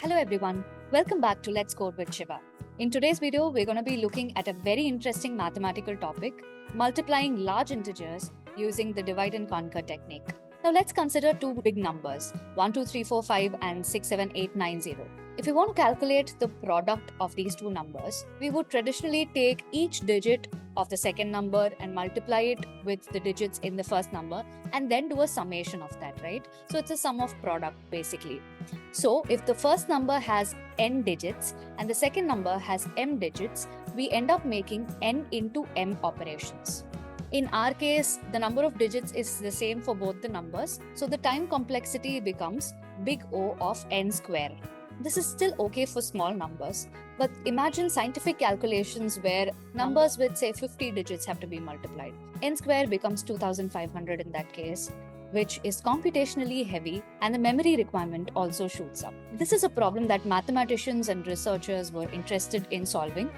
Hello everyone, welcome back to Let's Code with Shiva. In today's video, we're going to be looking at a very interesting mathematical topic, multiplying large integers using the divide and conquer technique. Now let's consider two big numbers, 1, 2, 3, 4, 5 and 6, 7, 8, 9, 0. If we want to calculate the product of these two numbers, we would traditionally take each digit of the second number and multiply it with the digits in the first number and then do a summation of that, right? So it's a sum of product basically. So if the first number has n digits and the second number has m digits, we end up making n into m operations. In our case, the number of digits is the same for both the numbers, so the time complexity becomes big O of n square. This is still okay for small numbers, but imagine scientific calculations where numbers with say 50 digits have to be multiplied. N square becomes 2500 in that case, which is computationally heavy, and the memory requirement also shoots up. This is a problem that mathematicians and researchers were interested in solving.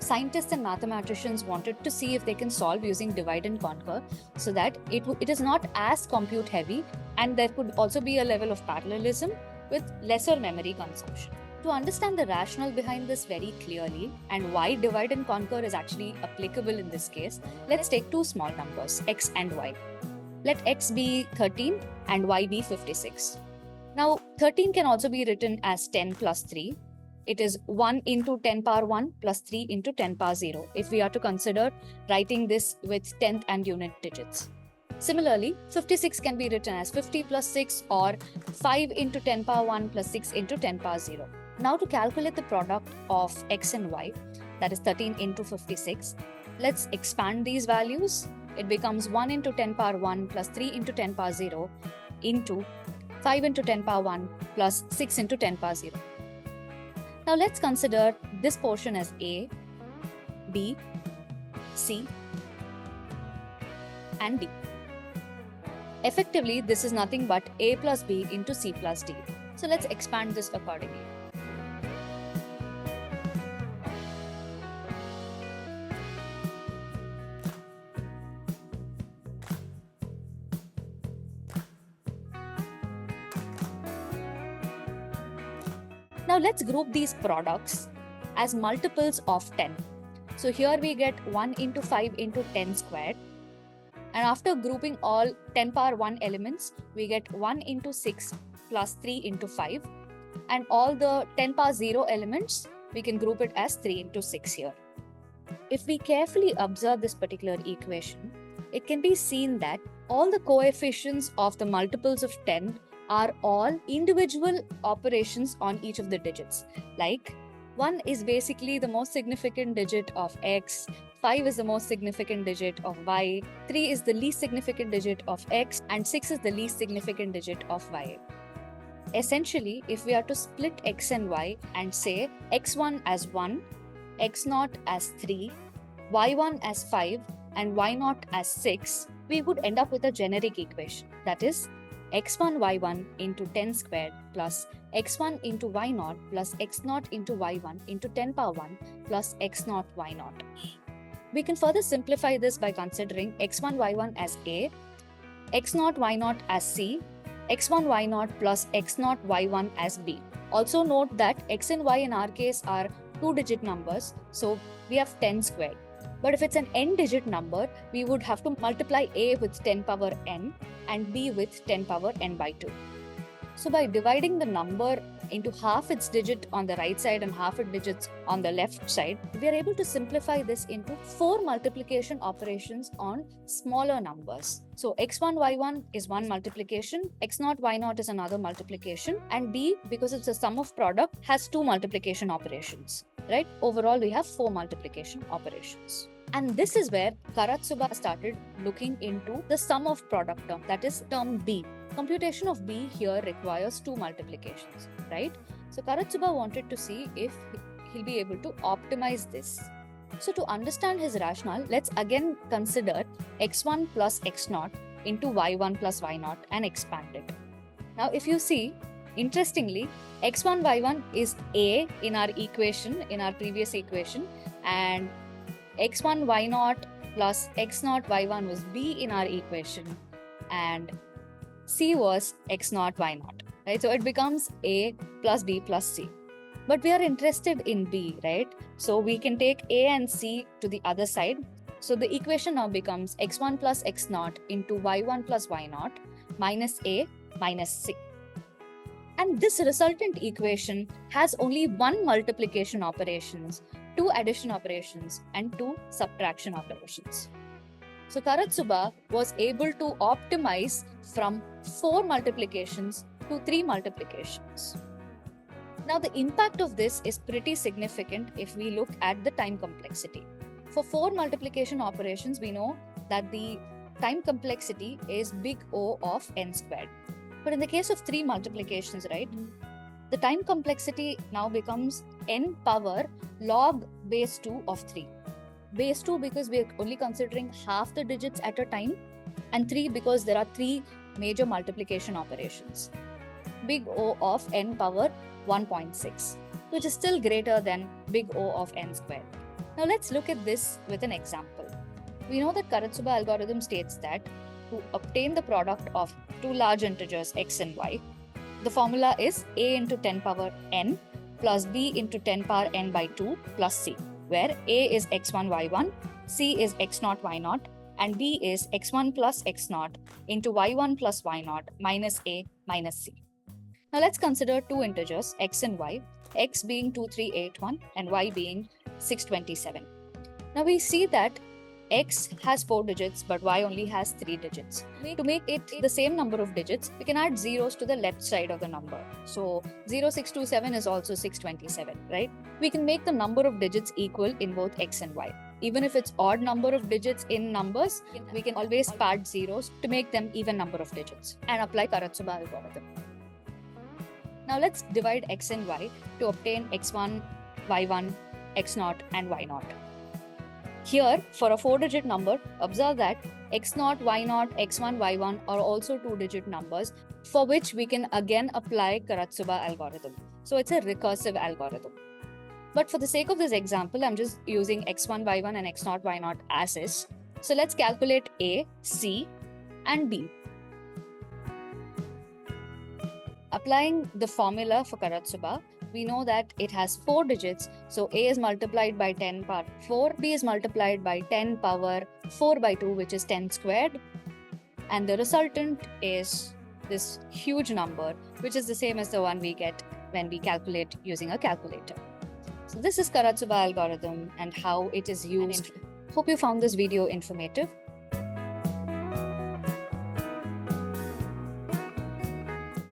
Scientists and mathematicians wanted to see if they can solve using divide and conquer so that it is not as compute heavy, and there could also be a level of parallelism with lesser memory consumption. To understand the rationale behind this very clearly and why divide and conquer is actually applicable in this case, let's take two small numbers, x and y. Let x be 13 and y be 56. Now 13 can also be written as 10 plus 3. It is 1 into 10 power 1 plus 3 into 10 power 0 if we are to consider writing this with tenth and unit digits. Similarly, 56 can be written as 50 plus 6 or 5 into 10 power 1 plus 6 into 10 power 0. Now to calculate the product of x and y, that is 13 into 56, let's expand these values. It becomes 1 into 10 power 1 plus 3 into 10 power 0 into 5 into 10 power 1 plus 6 into 10 power 0. Now let's consider this portion as A, B, C, and D. Effectively, this is nothing but A plus B into C plus D. So let's expand this accordingly. Now let's group these products as multiples of 10. So here we get 1 into 5 into 10 squared. And after grouping all 10 power 1 elements, we get 1 into 6 plus 3 into 5. And all the 10 power 0 elements, we can group it as 3 into 6 here. If we carefully observe this particular equation, it can be seen that all the coefficients of the multiples of 10 are all individual operations on each of the digits. Like 1 is basically the most significant digit of x, 5 is the most significant digit of y, 3 is the least significant digit of x, and 6 is the least significant digit of y. Essentially, if we are to split x and y and say x1 as 1, x0 as 3, y1 as 5, and y0 as 6, we would end up with a generic equation. That is, x1 y1 into 10 squared plus x1 into y0 plus x0 into y1 into 10 power 1 plus x0 y0. We can further simplify this by considering x1 y1 as A, x0 y0 as C, x1 y0 plus x0 y1 as B. Also note that x and y in our case are two-digit numbers, so we have 10 squared. But if it's an n-digit number, we would have to multiply A with 10 power n and B with 10 power n by 2. So by dividing the number into half its digit on the right side and half its digits on the left side, we are able to simplify this into 4 multiplication operations on smaller numbers. So x1 y1 is one multiplication, x0 y0 is another multiplication, and B, because it's a sum of product, has 2 multiplication operations. Right? Overall, we have 4 multiplication operations. And this is where Karatsuba started looking into the sum of product term, that is term B. Computation of B here requires 2 multiplications, right? So Karatsuba wanted to see if he'll be able to optimize this. So to understand his rationale, let's again consider x1 plus x0 into y1 plus y0 and expand it. Now if you see, interestingly, x1 y1 is A in our equation, in our previous equation, and x1 y0 plus x0 y1 was B in our equation, and C was x0 y0. right? So it becomes A plus B plus C. But we are interested in B, right? So we can take A and C to the other side. So the equation now becomes x1 plus x0 into y1 plus y0 minus A minus C. And this resultant equation has only one multiplication operations, two addition operations, and two subtraction operations. So Karatsuba was able to optimize from 4 multiplications to 3 multiplications. Now the impact of this is pretty significant if we look at the time complexity. For 4 multiplication operations, we know that the time complexity is big O of n squared. But in the case of 3 multiplications, right, the time complexity now becomes n power log base 2 of 3. Base 2 because we are only considering half the digits at a time, and 3 because there are 3 major multiplication operations. Big O of n power 1.6, which is still greater than big O of n squared. Now let's look at this with an example. We know that Karatsuba algorithm states that to obtain the product of two large integers x and y, the formula is a into 10 power n plus b into 10 power n by 2 plus c, where a is x1 y1, c is x0 y0, and b is x1 plus x0 into y1 plus y0 minus a minus c. Now let's consider two integers x and y, x being 2381 and y being 627. Now we see that x has 4 digits but y only has 3 digits. To make it the same number of digits, we can add zeros to the left side of the number. So 0627 is also 627, right? We can make the number of digits equal in both x and y. Even if it's odd number of digits in numbers, we can always pad zeros to make them even number of digits and apply Karatsuba algorithm. Now let's divide x and y to obtain x1, y1, x0 and y0. Here, for a 4-digit number, observe that x0, y0, x1, y1 are also 2-digit numbers for which we can again apply Karatsuba algorithm. So it's a recursive algorithm. But for the sake of this example, I'm just using x1, y1 and x0, y0 as is. So let's calculate A, C and B. Applying the formula for Karatsuba, we know that it has 4 digits. So A is multiplied by 10 power 4, B is multiplied by 10 power 4 by 2, which is 10 squared. And the resultant is this huge number, which is the same as the one we get when we calculate using a calculator. So this is Karatsuba algorithm and how it is used. Hope you found this video informative.